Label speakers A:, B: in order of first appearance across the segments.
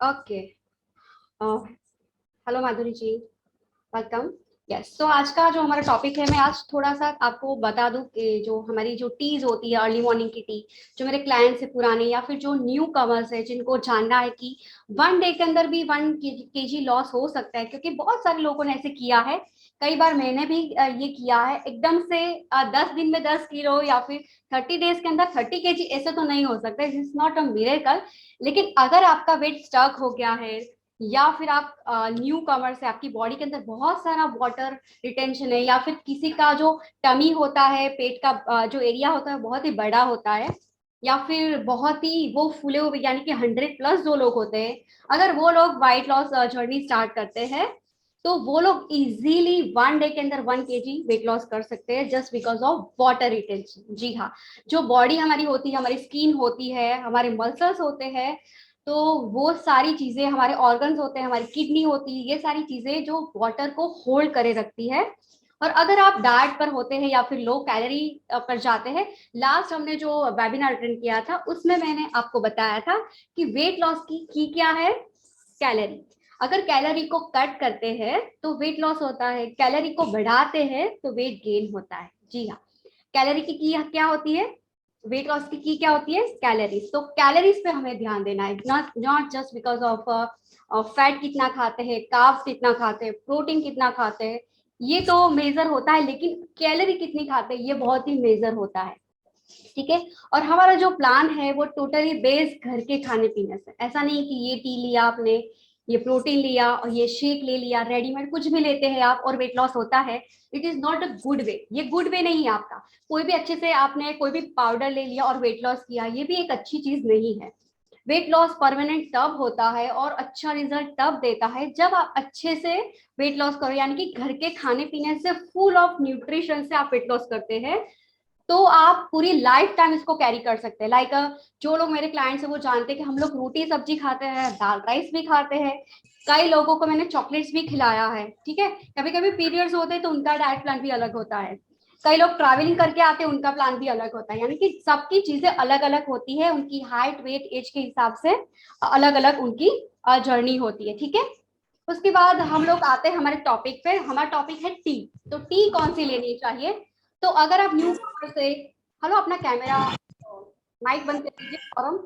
A: Okay. Hello माधुरी जी, welcome. Yes, तो आज का जो हमारा टॉपिक है, मैं आज थोड़ा सा आपको बता दूं कि जो हमारी जो टीज होती है, अर्ली मॉर्निंग की टी, जो मेरे क्लाइंट्स है पुराने या फिर जो न्यू कमर्स है, जिनको जानना है कि 1 डे के अंदर भी 1 केजी लॉस हो सकता है, क्योंकि बहुत सारे लोगों ने ऐसे किया है। कई बार मैंने भी ये किया है एकदम से। 10 दिन में 10 किलो या फिर 30 डेज के अंदर 30 केजी, ऐसे तो नहीं हो सकता, इट्स नॉट अ मिरेकल। लेकिन अगर आपका वेट स्टक हो गया है या फिर आप न्यू कमर से, आपकी बॉडी के अंदर बहुत सारा वाटर रिटेंशन है, या फिर किसी का जो टमी होता है, पेट का जो एरिया होता है बहुत ही बड़ा होता है, या फिर बहुत ही वो फूले हुए, यानी कि 100+ जो लोग होते हैं, अगर वो लोग वेट लॉस जर्नी स्टार्ट करते हैं, तो वो लोग इजीली 1 डे के अंदर 1 केजी वेट लॉस कर सकते हैं, just because of water retention. जी हाँ, जो बॉडी हमारी होती है, हमारी स्किन होती है, हमारे मसल्स होते हैं, तो वो सारी चीजें, हमारे ऑर्गन्स होते हैं, हमारी किडनी होती है, ये सारी चीजें जो वाटर को होल्ड करे रखती है। और अगर आप डाइट पर होते हैं या फिर लो कैलोरी पर जाते हैं, लास्ट हमने जो वेबिनार अटेंड किया था उसमें मैंने आपको बताया था कि वेट लॉस की क्या है, कैलोरी। अगर कैलोरी को कट करते हैं तो वेट लॉस होता है, कैलोरी को बढ़ाते हैं तो वेट गेन होता है। जी हाँ, कैलोरी की क्या होती है, वेट लॉस की क्या होती है, कैलोरीज। तो कैलोरीज पे हमें ध्यान देना है, not not just because of fat कितना खाते हैं, कार्ब्स कितना खाते हैं, प्रोटीन कितना खाते हैं, ये तो मेजर होता है, लेकिन कैलोरी कितनी खाते हैं ये बहुत ही मेजर होता है। ठीक है। और हमारा जो प्लान है वो टोटली बेस्ड घर के खाने पीने से, ऐसा नहीं कि ये टी लिया आपने, ये प्रोटीन लिया और ये शेक ले लिया, रेडीमेड कुछ भी लेते हैं आप और वेट लॉस होता है। It is not a good way, ये गुड वे नहीं है आपका। कोई भी अच्छे से आपने कोई भी पाउडर ले लिया और वेट लॉस किया, ये भी एक अच्छी चीज नहीं है। वेट लॉस परमानेंट तब होता है और अच्छा रिजल्ट तब देता है जब आप अच्छे से वेट लॉस करो, यानी कि घर के खाने पीने से फुल ऑफ न्यूट्रिशन से आप वेट लॉस करते हैं, तो आप पूरी लाइफ टाइम इसको कैरी कर सकते हैं। लाइक जो लोग मेरे क्लाइंट्स हैं वो जानते हैं कि हम लोग रोटी सब्जी खाते हैं, दाल राइस भी खाते हैं, कई लोगों को मैंने चॉकलेट्स भी खिलाया है। ठीक है। कभी कभी पीरियड्स होते हैं तो उनका डाइट प्लान भी अलग होता है, कई लोग ट्रैवलिंग करके आते हैं उनका प्लान भी अलग होता है, यानी कि सबकी चीजें अलग अलग होती है, उनकी हाइट वेट एज के हिसाब से अलग अलग उनकी जर्नी होती है। ठीक है। उसके बाद हम लोग आते हैं हमारे टॉपिक पे, हमारा टॉपिक है टी। तो टी कौन सी लेनी चाहिए। तो अगर आप न्यू कमर से, हेलो अपना कैमरा माइक बंद कर दीजिए और हम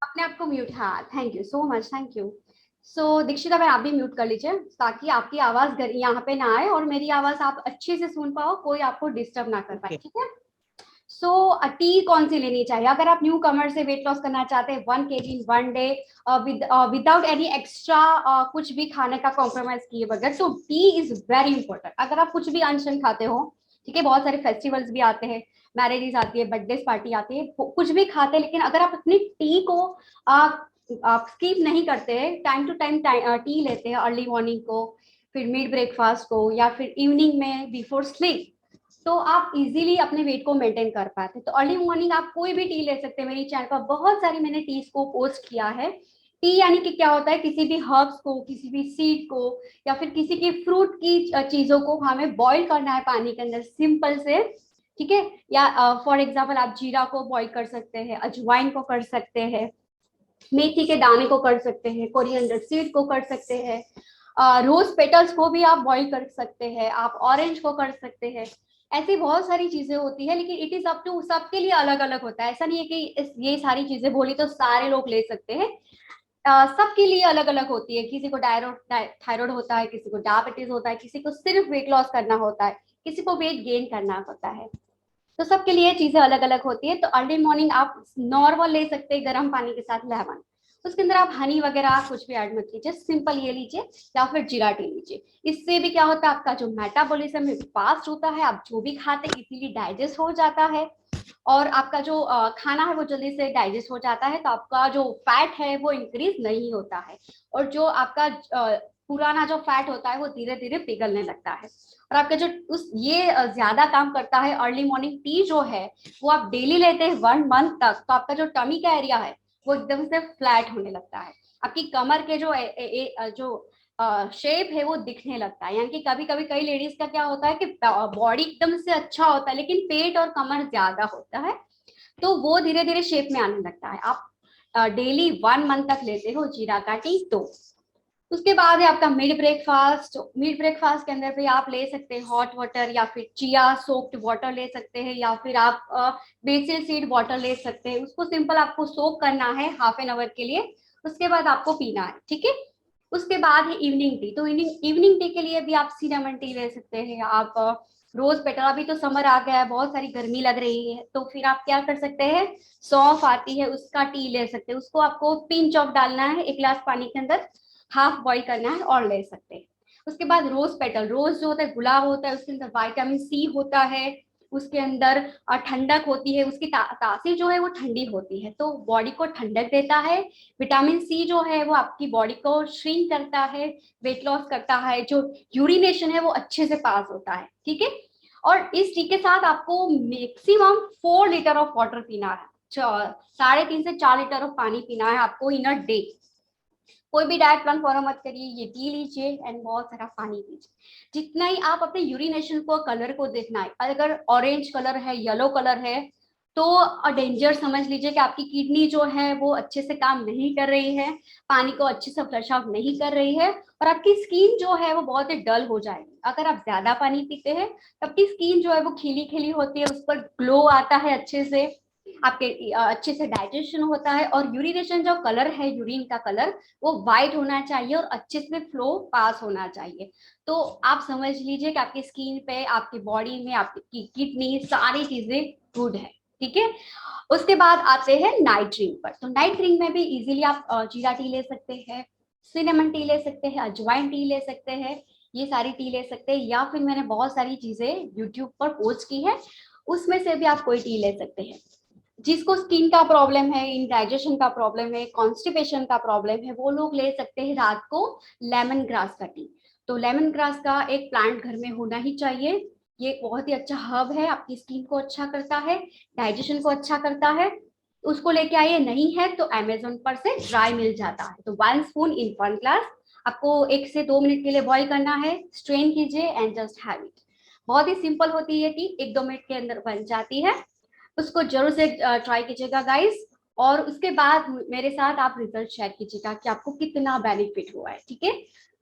A: अपने आप को म्यूट, हाँ thank you so much, thank you. So Dikshita भाई आप भी म्यूट कर लीजिए, ताकि आपकी आवाज यहाँ पे ना आए और मेरी आवाज आप अच्छे से सुन पाओ, कोई आपको डिस्टर्ब ना कर पाए।
B: ओके।
A: ठीक है। सो टी कौन सी लेनी चाहिए अगर आप न्यू कमर से वेट लॉस करना चाहते हैं 1 केजी इन 1 डे, विदाउट एनी एक्स्ट्रा कुछ भी खाने का कॉम्प्रोमाइज किए बगैर, तो टी इज वेरी इंपॉर्टेंट। अगर आप कुछ भी अनशन खाते हो, ठीक है, बहुत सारे फेस्टिवल्स भी आते हैं, मैरिजेस आती है, बर्थडे पार्टी आती है, कुछ भी खाते हैं, लेकिन अगर आप अपनी टी को आप स्किप नहीं करते हैं, टाइम टू टाइम टी लेते हैं अर्ली मॉर्निंग को, फिर मिड ब्रेकफास्ट को, या फिर इवनिंग में बिफोर स्लीप, तो आप इजीली अपने वेट को मेंटेन कर पाते हैं। तो अर्ली मॉर्निंग आप कोई भी टी ले सकते हैं, मेरी चैनल पर बहुत सारी मैंने टीज को पोस्ट किया है। टी यानी कि क्या होता है, किसी भी हर्ब्स को, किसी भी सीड को, या फिर किसी की फ्रूट की चीजों को हमें बॉईल करना है पानी के अंदर, सिंपल से। ठीक है। या फॉर एग्जाम्पल आप जीरा को बॉईल कर सकते हैं, अजवाइन को कर सकते हैं, मेथी के दाने को कर सकते हैं, कोरिएंडर सीड को कर सकते हैं, रोज पेटल्स को भी आप बॉईल कर सकते हैं, आप ऑरेंज को कर सकते हैं। ऐसी बहुत सारी चीजें होती है, लेकिन इट इज अप टू, सबके लिए अलग अलग होता है। ऐसा नहीं है कि ये सारी चीजें बोली तो सारे लोग ले सकते हैं। सबके लिए अलग अलग होती है, किसी को थायराइड होता है, किसी को डायबिटीज होता है, किसी को सिर्फ वेट लॉस करना होता है, किसी को वेट गेन करना होता है। तो सबके लिए चीजें अलग अलग होती है। तो अर्ली मॉर्निंग आप नॉर्मल ले सकते हैं गर्म पानी के साथ लेमन, उसके अंदर आप हनी वगैरह कुछ भी ऐड मत कीजिए, सिंपल ये लीजिए, या फिर जीरा टी लीजिए। इससे भी क्या होता है, आपका जो मेटाबॉलिज्म है फास्ट होता है, आप जो भी खाते हैं इजीली डाइजेस्ट हो जाता है, और आपका जो खाना है वो जल्दी से डाइजेस्ट हो जाता है, तो आपका जो फैट है वो इंक्रीज नहीं होता है, और जो आपका पुराना जो फैट होता है वो धीरे धीरे पिघलने लगता है। और आपका जो उस ये ज्यादा काम करता है अर्ली मॉर्निंग टी जो है, वो आप डेली लेते हैं 1 मंथ तक, तो आपका जो टमी का एरिया है वो एकदम से फ्लैट होने लगता है, आपकी कमर के जो जो शेप है वो दिखने लगता है। यानी कि कभी कभी कई लेडीज का क्या होता है कि बॉडी एकदम से अच्छा होता है, लेकिन पेट और कमर ज्यादा होता है, तो वो धीरे धीरे शेप में आने लगता है। आप डेली 1 मंथ तक लेते हो जीरा का टी तो उसके बाद है आपका मिड ब्रेकफास्ट। मिड ब्रेकफास्ट के अंदर भी आप ले सकते हैं हॉट वाटर या फिर चिया सोक्ड वाटर ले सकते हैं या फिर आप बेसिल सीड वाटर ले सकते हैं। उसको सिंपल आपको सोक करना है ½ एन आवर के लिए, उसके बाद आपको पीना है, ठीक है। उसके बाद है इवनिंग टी। तो इवनिंग टी के लिए भी आप सिनेमन टी ले सकते हैं, आप रोज पेटल। अभी तो समर आ गया है, बहुत सारी गर्मी लग रही है, तो फिर आप क्या कर सकते हैं, सौंफ आती है उसका टी ले सकते हैं। उसको आपको पिंच ऑफ डालना है 1 गिलास पानी के अंदर, हाफ बॉईल करना है और ले सकते हैं। उसके बाद रोज पेटल, रोज जो होता है गुलाब होता है, उसके अंदर विटामिन सी होता है, उसके अंदर ठंडक होती है, उसकी तासीर जो है वो ठंडी होती है, तो बॉडी को ठंडक देता है। विटामिन सी जो है वो आपकी बॉडी को श्रिंक करता है, वेट लॉस करता है, जो यूरिनेशन है वो अच्छे से पास होता है, ठीक है। और इस टी के साथ आपको मैक्सिमम 4 लीटर ऑफ वाटर पीना है, 3.5 से 4 लीटर ऑफ पानी पीना है आपको इन अ डे। कोई भी डाइट प्लान फॉलो मत करिए, ये टी लीजिए एंड बहुत सारा पानी पीजिए। जितना ही आप अपने यूरिनेशन को कलर को देखना है, अगर ऑरेंज कलर है, येलो कलर है, तो डेंजर समझ लीजिए कि आपकी किडनी जो है वो अच्छे से काम नहीं कर रही है, पानी को अच्छे से फ्लश आउट नहीं कर रही है, और आपकी स्किन जो है वो बहुत ही डल हो जाएगी। अगर आप ज्यादा पानी पीते हैं तो आपकी स्किन जो है वो खिली खिली होती है, उस पर ग्लो आता है अच्छे से, आपके अच्छे से डाइजेशन होता है। और यूरिनेशन जो कलर है, यूरिन का कलर, वो वाइट होना चाहिए और अच्छे से फ्लो पास होना चाहिए। तो आप समझ लीजिए कि आपकी स्किन पे, आपकी बॉडी में, आपकी किडनी, सारी चीजें गुड है, ठीक है। उसके बाद आते हैं नाइट ड्रिंक पर। तो नाइट ड्रिंक में भी इजीली आप जीरा टी ले सकते हैं, सिनेमन टी ले सकते हैं, अजवाइन टी ले सकते हैं, ये सारी टी ले सकते हैं। या फिर मैंने बहुत सारी चीजें यूट्यूब पर पोस्ट की है, उसमें से भी आप कोई टी ले सकते हैं। जिसको स्किन का प्रॉब्लम है, इंडाइजेशन का प्रॉब्लम है, कॉन्स्टिपेशन का प्रॉब्लम है, वो लोग ले सकते हैं रात को लेमन ग्रास का टी। तो लेमन ग्रास का एक प्लांट घर में होना ही चाहिए। ये बहुत ही अच्छा हर्ब है, आपकी स्किन को अच्छा करता है, डाइजेशन को अच्छा करता है। उसको लेके आइए, नहीं है तो अमेजोन पर से ड्राई मिल जाता है। तो 1 स्पून इन 1 ग्लास, आपको 1 से 2 मिनट के लिए बॉईल करना है, स्ट्रेन कीजिए एंड जस्ट हैव इट। बहुत ही सिंपल होती है टी, 1-2 मिनट के अंदर बन जाती है। उसको जरूर से ट्राई कीजिएगा गाइस। और उसके बाद मेरे साथ आप रिजल्ट शेयर कीजिएगा कि आपको कितना बेनिफिट हुआ है, ठीक है।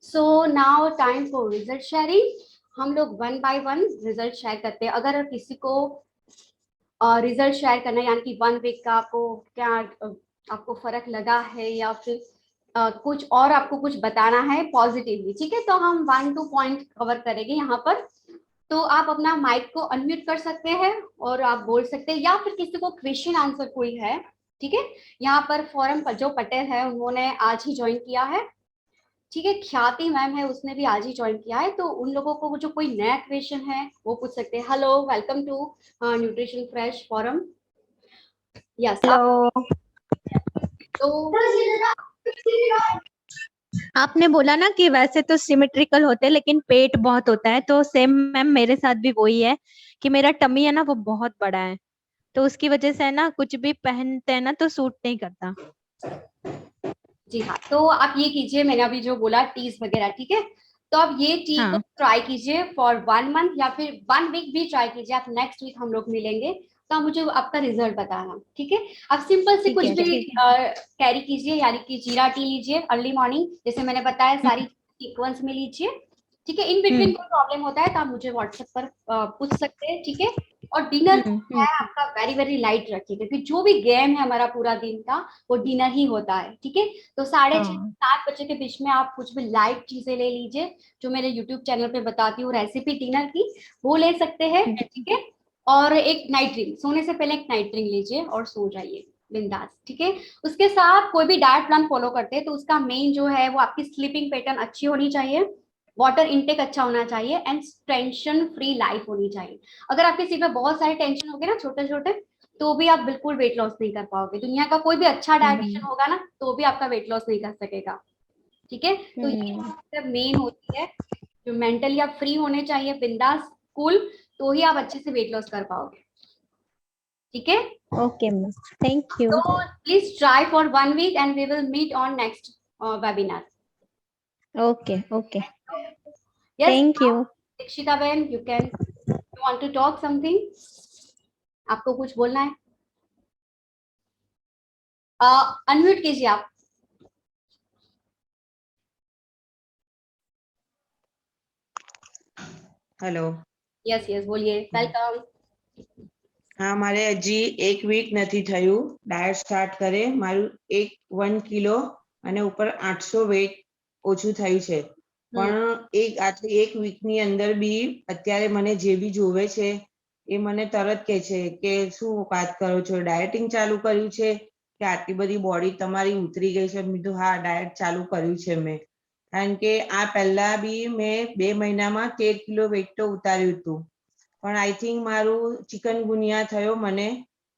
A: So now time for result sharing. हम लोग 1 बाय 1 रिजल्ट शेयर करते हैं। अगर किसी को रिजल्ट शेयर करना है, यानी कि 1 वीक का आपको क्या आपको फर्क लगा है, या फिर कुछ और आपको कुछ बताना है पॉजिटिवली, ठीक है, तो हम 1-2 पॉइंट कवर करेंगे यहाँ पर। तो आप अपना माइक को अनम्यूट कर सकते हैं और आप बोल सकते हैं, या फिर किसी को क्वेश्चन आंसर कोई है, ठीक है। यहाँ पर फोरम पर जो पटेल है उन्होंने आज ही ज्वाइन किया है, ठीक है। ख्याति मैम है, उसने भी आज ही ज्वाइन किया है। तो उन लोगों को जो कोई नया क्वेश्चन है वो पूछ सकते हैं। Hello, welcome to nutrition fresh forum. Yes आप
B: हेलो।
A: तो
B: आपने बोला ना कि वैसे तो सिमेट्रिकल होते हैं लेकिन पेट बहुत होता है, तो सेम मैम मेरे साथ भी वही है कि मेरा टमी है ना वो बहुत बड़ा है, तो उसकी वजह से है ना कुछ भी पहनते हैं ना तो सूट नहीं करता।
A: जी हाँ, तो आप ये कीजिए, मैंने अभी जो बोला टीज वगैरह, ठीक है। तो आप ये टी को
B: हाँ
A: ट्राई कीजिए फॉर 1 मंथ या फिर 1 वीक भी ट्राई कीजिए। आप नेक्स्ट वीक हम लोग मिलेंगे, तो आप मुझे आपका रिजल्ट बताना, ठीक है। आप सिंपल से
B: ठीक
A: कुछ
B: है
A: भी
B: ठीक है।
A: कैरी कीजिए, यानी कि जीरा टी लीजिए अर्ली मॉर्निंग, जैसे मैंने बताया सारी
B: हम्म
A: सीक्वेंस में लीजिए, ठीक है। इन बिटवीन
B: हम्म
A: कोई प्रॉब्लम होता है तो आप मुझे व्हाट्सएप पर पूछ सकते हैं, ठीक है। और डिनर है
B: हम्म।
A: आपका वेरी वेरी लाइट रखिए, क्योंकि जो भी गेम है हमारा पूरा दिन का वो डिनर ही होता है, ठीक है। तो 6:30
B: हाँ
A: 7 बजे के बीच में आप कुछ भी लाइट चीजें ले लीजिए, जो मेरे यूट्यूब चैनल पे बताती हूँ रेसिपी डिनर की, वो ले सकते हैं,
B: हम्म,
A: ठीक है। और एक नाइट ड्रिंक, सोने से पहले एक नाइट ड्रिंक लीजिए और सो जाइए बिंदास, ठीक है। उसके साथ कोई भी डाइट प्लान फॉलो करते हैं तो उसका मेन जो है वो आपकी स्लीपिंग पैटर्न अच्छी होनी चाहिए, वाटर इनटेक अच्छा होना चाहिए एंड टेंशन फ्री लाइफ होनी चाहिए। अगर आपके सिर पे बहुत सारे टेंशन हो गए ना छोटे छोटे, तो भी आप बिल्कुल वेट लॉस नहीं कर पाओगे। दुनिया का कोई भी अच्छा
B: हम्म
A: डाइटिशियन होगा ना, तो भी आपका वेट लॉस नहीं कर सकेगा, ठीक है। तो
B: हम्म।
A: ये मेन होती है, जो मेंटली आप फ्री होने चाहिए, बिंदास कूल, तो ही आप अच्छे से वेट लॉस कर पाओगे, ठीक है।
B: Okay ma'am, thank you.
A: तो please try for 1 week and we will meet on next webinar.
B: Okay okay.
A: Yes,
B: thank you.
A: Dikshita बहन, you can, you want to talk something, आपको कुछ बोलना है? अनम्यूट कीजिए आप।
C: હેલો.
A: यस यस बोलिए, welcome.
C: હા, મારે હજી 1 વીક નથી થયું ડાયટ સ્ટાર્ટ કરે. મારું 1 કિલો અને ઉપર 800 વેટ ઓછું થયું છે. પણ આટલી 1 વીકની અંદર બી અત્યારે મને જે બી જોવે છે એ મને તરત કહે છે કે શું વાત કરો છો, ડાયટિંગ ચાલુ કર્યું છે કે આટલી બધી બોડી તમારી ઉતરી ગઈ છે? મેં કીધું હા, ડાયટ ચાલુ કર્યું છે મેં. કારણ કે આ પહેલા બી મેં 2 મહિનામાં 13 કિલો વેટ તો ઉતાર્યું હતું. પણ આઈ થિંક મારું ચિકનગુનિયા થયો મને,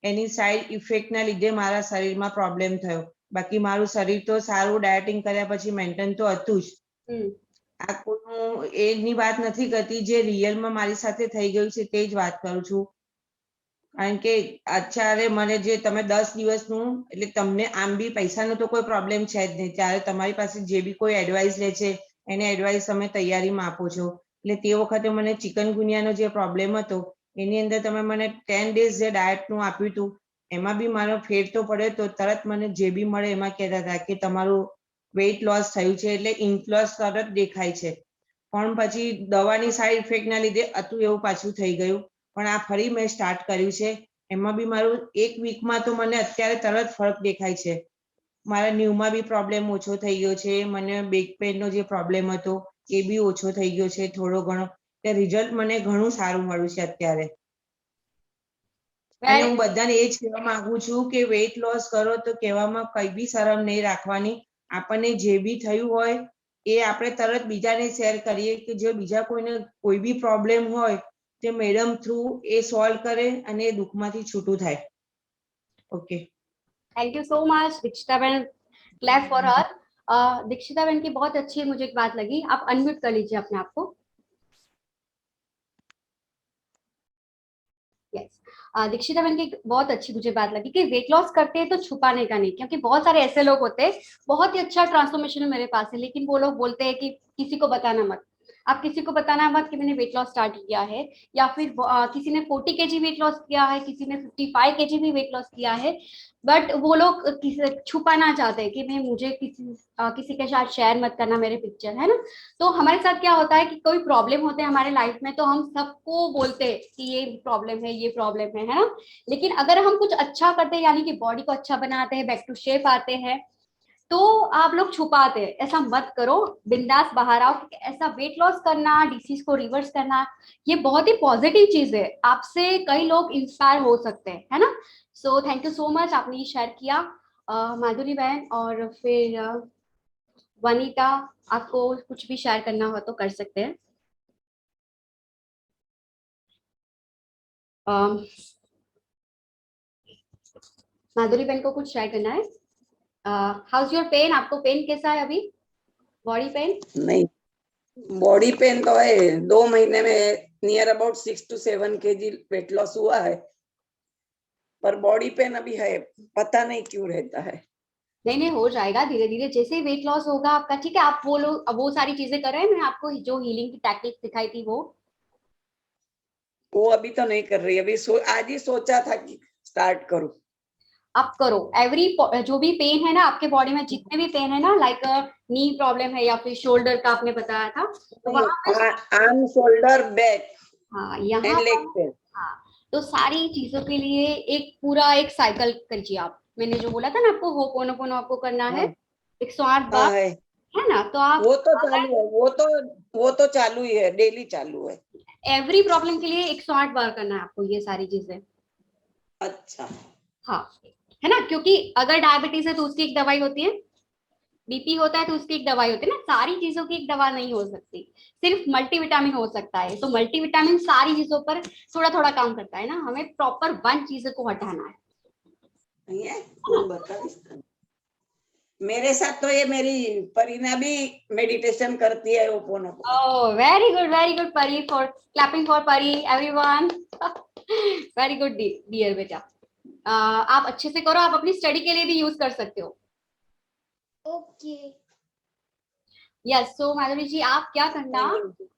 C: એની સાઈડ ઇફેક્ટના લીધે મારા શરીરમાં પ્રોબ્લેમ થયો. બાકી મારું શરીર તો સારું ડાયટિંગ કર્યા પછી મેન્ટેન તો હતું જ. આ હું એની વાત નથી કરતી, જે રિયલમાં મારી સાથે થઈ ગયું છે તે જ વાત કરું છું. કારણ કે અત્યારે મને જે તમે 10 દિવસનું, એટલે તમને આમ બી પૈસાનો તો કોઈ પ્રોબ્લેમ છે જ નહીં. ત્યારે તમારી પાસે જે બી કોઈ એડવાઇસ લે છે એને એડવાઇસ તમે તૈયારીમાં આપો છો. એટલે તે વખતે મને ચિકનગુનિયાનો જે પ્રોબ્લેમ હતો એની અંદર તમે મને 10 ડેઝ જે ડાયટનું આપ્યું હતું એમાં બી મારો ફેર તો પડ્યો. તો તરત મને જે બી મળે એમાં કહેતા હતા કે તમારું વેઇટ લોસ થયું છે, એટલે ઇન્ફ્લોસ તરત દેખાય છે. પણ પછી દવાની સાઈડ ઇફેક્ટના લીધે હતું એવું પાછું થઈ ગયું. પણ આ ફરી મેં સ્ટાર્ટ કર્યું છે. એમાં બી મારું 1 વીકમાં તો મને અત્યારે તરત ફરક દેખાય છે. મારા ન્યુમાં બી પ્રોબ્લેમ ઓછો થઈ ગયો છે. મને બેક પેઇનનો જે પ્રોબ્લેમ હતો એ બી ઓછો થઈ ગયો છે થોડો ઘણો. તે રિઝલ્ટ મને ઘણું સારું મળ્યું છે અત્યારે. અને હું બધાને એ જ કહેવા માંગુ છું કે વેઇટ લોસ કરો તો કહેવામાં કઈ બી શરમ નહીં રાખવાની. આપણને જે બી થયું હોય એ આપણે તરત બીજાને શેર કરીએ કે જો બીજા કોઈને કોઈ બી પ્રોબ્લેમ હોય તે મેડમ થ્રુ એ સોલ્વ કરે અને એ દુઃખમાંથી છૂટું થાય. Okay,
A: thank you so much Dikshita बहन, क्लैप फॉर हर। दीक्षिता बहन की बहुत अच्छी मुझे एक बात लगी, आप अनम्यूट कर लीजिए अपने आप को। यस, दीक्षिता बहन की बहुत अच्छी मुझे बात लगी कि वेट लॉस करते हैं तो छुपाने का नहीं, क्योंकि बहुत सारे ऐसे लोग होते हैं बहुत ही अच्छा ट्रांसफॉर्मेशन मेरे पास है, लेकिन वो लोग बोलते हैं कि किसी को बताना मत। आप किसी को बताना मत कि मैंने वेट लॉस स्टार्ट किया है, या फिर किसी ने 40 kg वेट लॉस किया है, किसी ने 55 kg भी वेट लॉस किया है, बट वो लोग छुपाना चाहते हैं कि मैं मुझे किसी के साथ शेयर मत करना मेरे पिक्चर, है ना। तो हमारे साथ क्या होता है कि कोई प्रॉब्लम होते हैं हमारे लाइफ में तो हम सबको बोलते हैं कि ये प्रॉब्लम है, ये प्रॉब्लम है ना। लेकिन अगर हम कुछ अच्छा करते हैं, यानी कि बॉडी को अच्छा बनाते हैं, बैक टू शेप आते हैं, तो आप लोग छुपाते हैं। ऐसा मत करो, बिंदास बाहर आओ। ऐसा वेट लॉस करना, डिसीज को रिवर्स करना, ये बहुत ही पॉजिटिव चीज है। आपसे कई लोग इंस्पायर हो सकते हैं, है ना। सो थैंक यू सो मच, आपने ये शेयर किया। माधुरी बहन और फिर वनीता, आपको कुछ भी शेयर करना हो तो कर सकते हैं। माधुरी बहन को कुछ शेयर करना है। हाउस योर पेन, आपको पेन कैसा है अभी, बॉडी पेन?
D: नहीं, बॉडी पेन तो है। 2 महीने में near about 6 to 7 kg weight loss हुआ है, पर बॉडी पेन अभी है, पता नहीं क्यों रहता है।
A: नहीं हो जाएगा धीरे धीरे, जैसे ही वेट लॉस होगा आपका, ठीक है। आप वो सारी चीजें कर रहे हैं, मैंने आपको जो हीलिंग की टेक्निक सिखाई थी
D: वो अभी तो नहीं कर रही, अभी आज ही सोचा था कि स्टार्ट करूं।
A: आप करो। एवरी जो भी पेन है ना आपके बॉडी में, जितने भी पेन है ना, लाइक नी प्रॉब्लम है या फिर शोल्डर का आपने बताया था, तो वहां पे
D: आर्म, शोल्डर, बैक,
A: हाँ यहाँ
D: एंड लेग पेन।
A: हाँ, तो सारी चीजों के लिए एक पूरा एक साइकिल करिए आप। मैंने जो बोला था ना आपको, होपोनोपोनो आपको करना है 108 बार, है ना। तो आप
D: वो तो चालू है, वो तो चालू ही है, डेली चालू है।
A: एवरी प्रॉब्लम के लिए 108 बार करना है आपको ये सारी चीजें।
D: अच्छा,
A: हाँ, है ना, क्योंकि अगर डायबिटीज है तो उसकी एक दवाई होती है, बीपी होता है तो उसकी एक दवाई होती है ना। सारी चीजों की एक दवा नहीं हो सकती, सिर्फ मल्टीविटामिन हो सकता है। तो मल्टीविटामिन सारी चीजों पर थोड़ा थोड़ा काम करता है ना, हमें प्रॉपर वन चीज को हटाना है।
D: मेरे साथ तो ये मेरी परीना भी मेडिटेशन करती है, होपोनोपोनो।
A: ओह वेरी गुड परी, फॉर क्लैपिंग फॉर परी एवरीवन। वेरी गुड डियर बेटा। आप अच्छे से करो, आप अपनी स्टडी के लिए भी यूज कर सकते हो।
E: ओके।
A: यस, सो माधुरी जी आप क्या करना,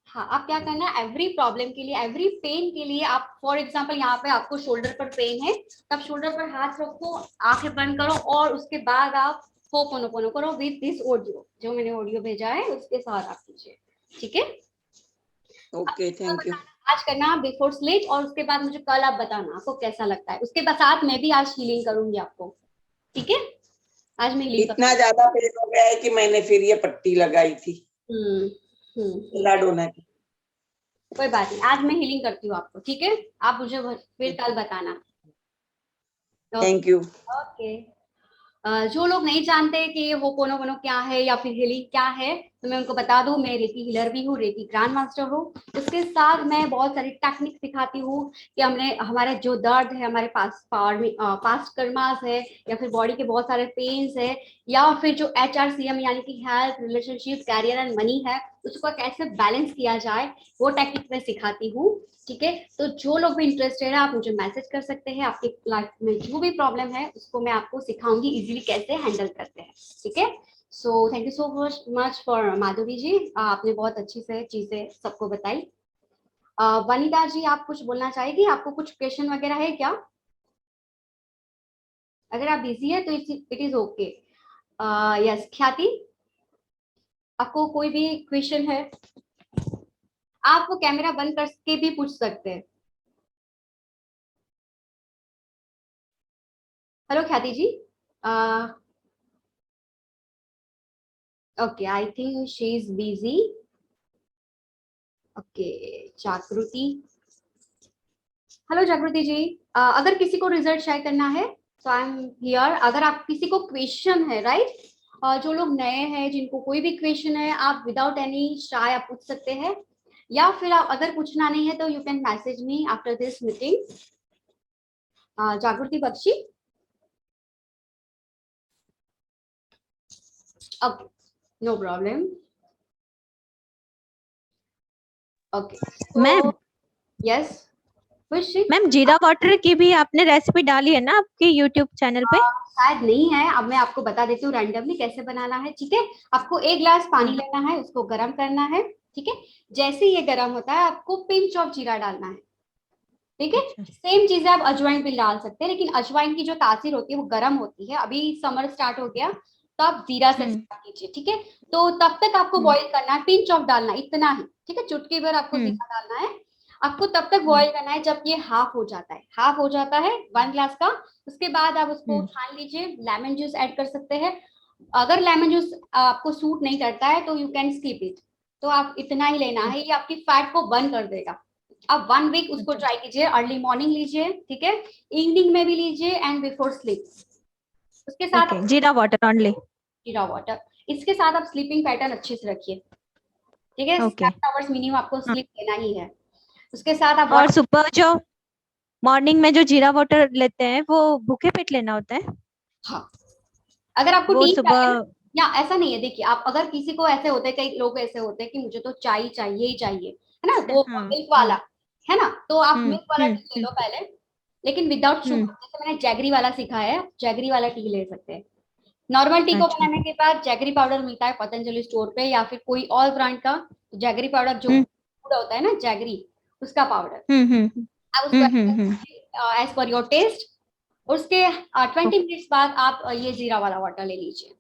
A: हाँ आप क्या करना, एवरी प्रॉब्लम के लिए, एवरी पेन के लिए आप, फॉर एग्जांपल यहाँ पे आपको शोल्डर पर पेन है, तब शोल्डर पर हाथ रखो, आंखें बंद करो और उसके बाद आप होपोनोपोनो करो विद दिस ऑडियो, जो मैंने ऑडियो भेजा है उसके साथ आप कीजिए, ठीक है।
D: Okay, thank you.
A: आज करना बिफोर स्लीप, और उसके बाद मुझे कल आप बताना आपको कैसा लगता है। उसके बाद साथ मैं भी आज हीलिंग करूंगी आपको, ठीक है। आज मैं हीलिंग
D: इतना ज्यादा पेन हो गया है कि मैंने फिर ये पट्टी लगाई थी लाडोना की।
A: कोई बात नहीं, आज मैं हीलिंग करती हूँ आपको, ठीक है। आप मुझे फिर कल बताना।
D: Thank you.
A: ओके। जो लोग नहीं जानते कि होपोनोपोनो क्या है या फिर हीलिंग क्या है, तो मैं उनको बता दूं, मैं रेकी हीलर भी हूँ, रेकी ग्रैंड मास्टर हूँ। उसके साथ मैं बहुत सारी टेक्निक सिखाती हूँ कि हमने हमारे जो दर्द है, हमारे पास पास्ट कर्मास है, या फिर बॉडी के बहुत सारे पेन्स है, या फिर जो HRCM यानी कि health, relationship, career and money है, उसको कैसे बैलेंस किया जाए, वो टेक्निक मैं सिखाती हूँ, ठीक है। तो जो लोग भी इंटरेस्टेड है आप मुझे मैसेज कर सकते हैं, आपकी लाइफ में जो भी प्रॉब्लम है उसको मैं आपको सिखाऊंगी इजीली कैसे हैंडल करते हैं, ठीक है। So thank you so much for Madhuri ji, आपने बहुत अच्छी से चीजें सबको बताई। वनिता जी आप कुछ बोलना चाहेगी, आपको कुछ क्वेश्चन वगैरह है क्या? अगर आप बिजी है तो इट इज ओके। यस ख्याति, आपको कोई भी क्वेश्चन है आप वो कैमरा बंद करके भी पूछ सकते हैं। Hello Khyati ji. Okay, I think she is busy. Okay, Jagriti, hello Jagriti ji. अगर किसी को रिजल्ट शेयर करना है तो आई एम हियर। अगर आप किसी को क्वेश्चन है, राइट, जो लोग नए हैं जिनको कोई भी क्वेश्चन है, आप विदाउट एनी शाय आप पूछ सकते हैं, या फिर आप अगर पूछना नहीं है तो you can message me after this meeting. Jagriti Bakshi, okay, no problem. Okay,
B: ma'am,
A: yes Khushi.
B: Ma'am जीरा वाटर की भी आपने रेसिपी डाली है ना आपके यूट्यूब चैनल पे?
A: शायद नहीं है, अब मैं आपको बता देती हूँ रैंडमली कैसे बनाना है, ठीक है। आपको 1 गिलास पानी
B: हाँ।
A: लेना है, उसको गर्म करना है, ठीक है। जैसे ये गर्म होता है आपको पिंच ऑफ जीरा डालना है, ठीक है।
B: अच्छा।
A: सेम चीजें आप अजवाइन भी डाल सकते हैं, लेकिन अजवाइन की जो तासीर होती है वो गर्म होती है। अभी समर स्टार्ट हो गया तो आप जीरा से स्टार्ट कीजिए, ठीक है। तो तब तक आपको बॉईल करना है, पिंच ऑफ डालना है, इतना ही, ठीक है। चुटकी भर आपको जीरा डालना है, आपको तब तक बॉईल करना है जब ये हाफ हो जाता है, हाफ हो जाता है 1 गिलास का। उसके बाद आप उसको छान लीजिए, लेमन जूस ऐड कर सकते हैं। अगर लेमन जूस आपको सूट नहीं करता है तो यू कैन स्किप इट। तो आप इतना ही लेना है, ये आपकी फैट को बर्न कर देगा। अब 1 वीक उसको ट्राई कीजिए, अर्ली मॉर्निंग लीजिए, ठीक है, इवनिंग में भी लीजिए एंड बिफोर स्लीप। उसके साथ
B: जीरा वाटर ओनली।
A: जीरा वाटर, इसके साथ आप स्लीपिंग पैटर्न अच्छे से रखिए, ठीक है।
B: ओके।
A: 7 आवर्स मिनिमम आपको स्लीप लेना ही है। उसके साथ आप
B: और सुबह जो मॉर्निंग में जो जीरा वाटर लेते हैं वो भूखे पेट लेना होता है?
A: हाँ, अगर आपको
B: वो
A: टी चाहिए
B: सुबह।
A: ना, या ऐसा नहीं है, देखिए आप अगर किसी को ऐसे होते हैं, कई लोग ऐसे होते हैं कि मुझे तो चाय चाहिए ही चाहिए, है ना, वो
B: हाँ।
A: मिल्क वाला, है ना, तो आप
B: हम्म
A: मिल्क वाला टी ले लो पहले, लेकिन विदाउट
B: हम्म।
A: शुगर। जैसे मैंने जैगरी वाला सिखाया है, जैगरी वाला टी ले सकते हैं। नॉर्मल टी को
B: अच्छा।
A: बनाने के बाद जैगरी पाउडर मिलता है पतंजलि स्टोर पे, या फिर कोई और ब्रांड का जैगरी पाउडर जो
B: हम्म
A: पूरा होता है ना जैगरी, उसका पाउडर
B: हम्म हम्म
A: आप उसको एज पर योर टेस्ट। उसके 20 मिनट्स बाद आप ये जीरा वाला वाटर ले लीजिए।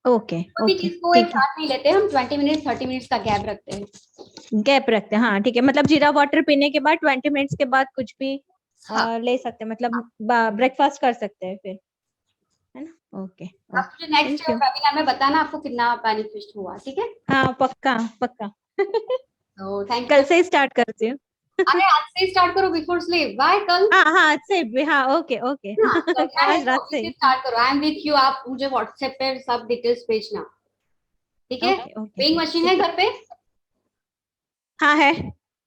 B: ओके
A: कोई भी
B: ओके,
A: चीज को एक
B: ठीक है।
A: साथ नहीं लेते हम, 20 मिनट 30 मिनट्स का गैप रखते हैं।
B: गैप रखते हैं, हाँ ठीक है। मतलब जीरा वाटर पीने के बाद 20 मिनट्स के बाद कुछ भी
A: हाँ,
B: ले सकते हैं, मतलब ब्रेकफास्ट कर सकते हैं फिर, है ना? ओके
A: आप
B: ओके,
A: मुझे नेक्स्ट
B: थैंक यू।
A: वेबिनार में बताना आपको कितना बेनिफिट हुआ, ठीक है।
B: हाँ पक्का पक्का।
A: तो थैंक
B: कल
A: यू।
B: से ही स्टार्ट करती हूँ।
A: अरे आज से स्टार्ट करो बिफोर स्लीप, बाय कल
B: हाँ हाँ, आज से भी, हाँ ओके ओके।
A: ना करना है
B: आज
A: तो
B: रात
A: अभी
B: से
A: से
B: ही।
A: स्टार्ट करो। आई एम विथ यू, आप मुझे व्हाट्सएप पे सब डिटेल्स भेजना, ठीक है।
B: ओके ओके,
A: वेइंग मशीन है
B: ठीक है।
A: घर पे?
B: हाँ है,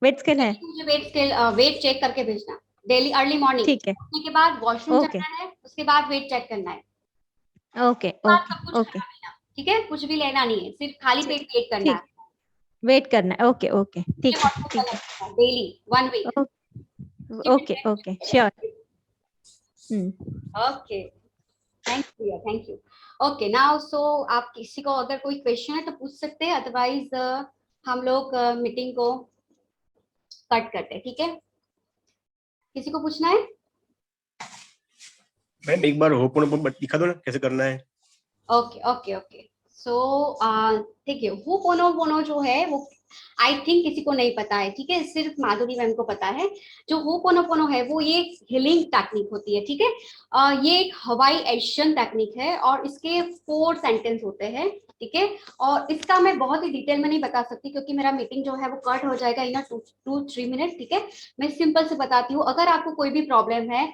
B: वेट स्केल है।
A: मुझे वेट स्केल वेट चेक करके भेजना डेली, अर्ली मॉर्निंग
B: ठीक है।
A: उठने के बाद वॉशरूम
B: ओके
A: जाना है, उसके बाद वेट चेक करना है,
B: ओके
A: उसके बाद
B: ओके
A: सब कुछ
B: ओके,
A: खाना पीना, ठीक है, कुछ भी लेना नहीं है, सिर्फ खाली पेट वेट करना
B: ठीक,
A: है।
B: वेट करना है। ओके ओके, ठीक है ठीक है।
A: Daily 1 week.
B: Okay okay, sure.
A: Okay. Thank you. Okay now so आप किसी को अगर कोई क्वेश्चन है तो पूछ सकते हैं, अदरवाइज हम लोग मीटिंग को कट करते हैं, ठीक है? किसी को पूछना है?
E: मैम एक बार होपोनोपोनो दिखा दो ना कैसे करना है।
A: ओके ओके ओके सो ठीक है, होपोनोपोनो जो है वो आई थिंक किसी को नहीं पता है, ठीक है? सिर्फ माधुरी मैम को पता है। जो होपोनोपोनो है वो ये हीलिंग टेक्निक होती है, ठीक है? ये एक हवाई एशियन टेक्निक है और इसके 4 सेंटेंस होते हैं, ठीक है? और इसका मैं बहुत ही डिटेल में नहीं बता सकती क्योंकि मेरा मीटिंग जो है वो कट हो जाएगा इन 2-3 मिनट, ठीक है? मैं सिंपल से बताती हूँ। अगर आपको कोई भी प्रॉब्लम है,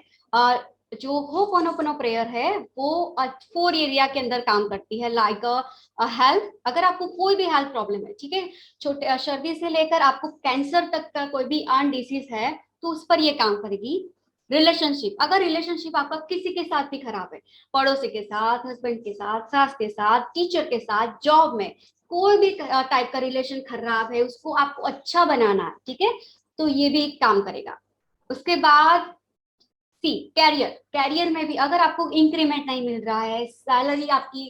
A: जो होपोनोपोनो प्रेयर है वो 4 एरिया के अंदर काम करती है, लाइक हेल्थ। अगर आपको कोई भी हेल्थ प्रॉब्लम है, ठीक है, छोटे सर्दी से लेकर आपको कैंसर तक का कोई भी अर्न डिसीज है तो उस पर ये काम करेगी। रिलेशनशिप, अगर रिलेशनशिप आपका किसी के साथ भी खराब है, पड़ोसी के साथ, हस्बैंड के साथ, सास के साथ, टीचर के साथ, जॉब में कोई भी टाइप का रिलेशन खराब है, उसको आपको अच्छा बनाना है, ठीक है? तो ये भी काम करेगा। उसके बाद कैरियर, कैरियर में भी अगर आपको इंक्रीमेंट नहीं मिल रहा है, सैलरी आपकी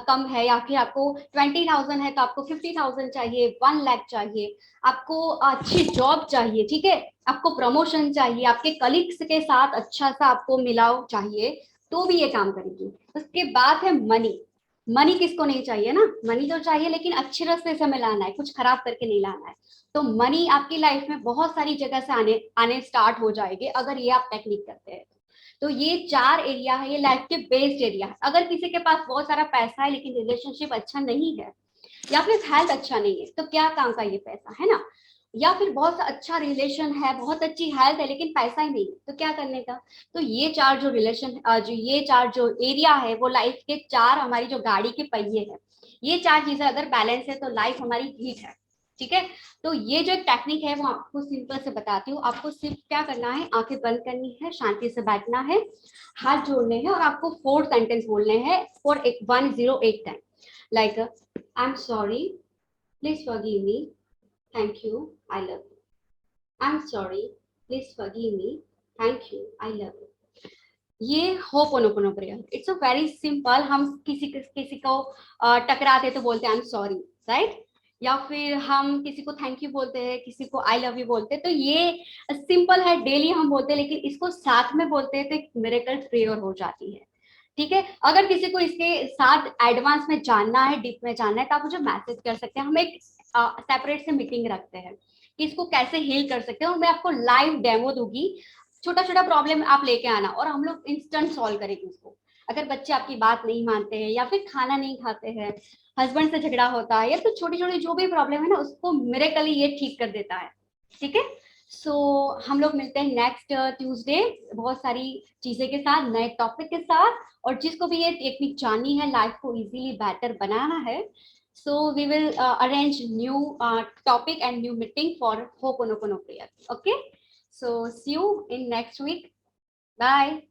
A: कम है, या फिर आपको 20,000 है तो आपको 50,000 चाहिए, 1 लाख चाहिए, आपको अच्छी जॉब चाहिए, ठीक है, आपको प्रमोशन चाहिए, आपके कलीग्स के साथ अच्छा सा आपको मिलाव चाहिए, तो भी ये काम करेगी। उसके बाद है मनी। मनी किसको नहीं चाहिए ना? मनी तो चाहिए लेकिन अच्छे रास्ते से हमें लाना है, कुछ खराब करके नहीं लाना है। तो मनी आपकी लाइफ में बहुत सारी जगह से आने आने स्टार्ट हो जाएंगे अगर ये आप टेक्निक करते हैं। तो ये 4 एरिया है, ये लाइफ के बेस्ड एरिया है। अगर किसी के पास बहुत सारा पैसा है लेकिन रिलेशनशिप अच्छा नहीं है, या फिर हेल्थ अच्छा नहीं है, तो क्या काम का ये पैसा, है ना? या फिर बहुत अच्छा रिलेशन है, बहुत अच्छी हेल्थ है लेकिन पैसा ही नहीं है, तो क्या करने का? तो ये 4 जो रिलेशन, जो ये 4 जो एरिया है वो लाइफ के 4 हमारी जो गाड़ी के पहिए है, ये 4 चीजें अगर बैलेंस है तो लाइफ हमारी हिट है, ठीक है? तो ये जो एक टेक्निक है वो आपको सिंपल से बताती हूँ। आपको सिर्फ क्या करना है, आंखें बंद करनी है, शांति से बैठना है, हाथ जोड़ने हैं और आपको 4 सेंटेंस बोलने हैं for 108 time, like I am sorry, please forgive me, thank you, I love you. I am sorry, please forgive me, thank you, I love you. ये ho'oponopono prayer, it's a very simple. हम किसी को टकराते तो बोलते हैं आई am sorry, right? या फिर हम किसी को थैंक यू बोलते हैं, किसी को आई लव यू बोलते हैं, तो ये सिंपल है, डेली हम बोलते हैं, लेकिन इसको साथ में बोलते हैं तो एक मिरेकल प्रेयर हो जाती है, ठीक है? अगर किसी को इसके साथ एडवांस में जानना है, डीप में जानना है, तो आप मुझे मैसेज कर सकते हैं। हम एक सेपरेट से मीटिंग रखते हैं कि इसको कैसे हील कर सकते हैं, और मैं आपको लाइव डेमो दूंगी। छोटा छोटा प्रॉब्लम आप लेके आना और हम लोग इंस्टेंट सॉल्व करेंगे उसको। अगर बच्चे आपकी बात नहीं मानते हैं, या फिर खाना नहीं खाते हैं, हस्बैंड से झगड़ा होता है, या फिर छोटी छोटी जो भी प्रॉब्लम है ना, उसको मिरेकली ये ठीक कर देता है, ठीक है? सो हम लोग मिलते हैं नेक्स्ट ट्यूसडे बहुत सारी चीजें के साथ, नए टॉपिक के साथ। और जिसको भी ये टेक्निक जाननी है, लाइफ को इजीली बेटर बनाना है, so we will arrange new topic and new meeting for Ho'oponopono prayer. Okay, so see you in next week. Bye.